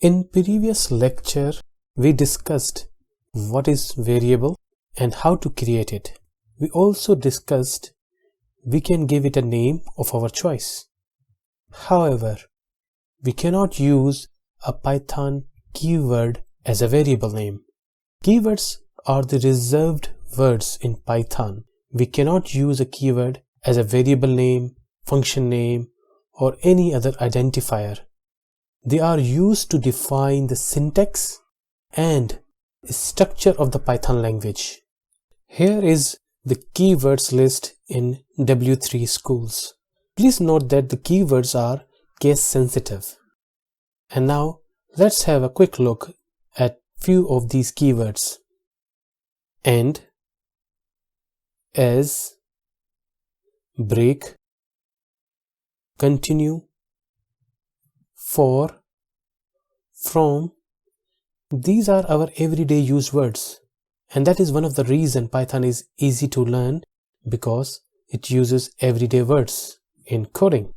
In previous lecture, we discussed what is variable and how to create it. We also discussed we can give it a name of our choice. However, we cannot use a Python keyword as a variable name. Keywords are the reserved words in Python. We cannot use a keyword as a variable name, function name, or any other identifier. They are used to define the syntax and structure of the Python language. Here is the keywords list in W3 Schools. Please note that the keywords are case sensitive. And now let's have a quick look at few of these keywords. And, as, break, continue, for, from. These are our everyday used words, and that is one of the reasons Python is easy to learn, because it uses everyday words in coding.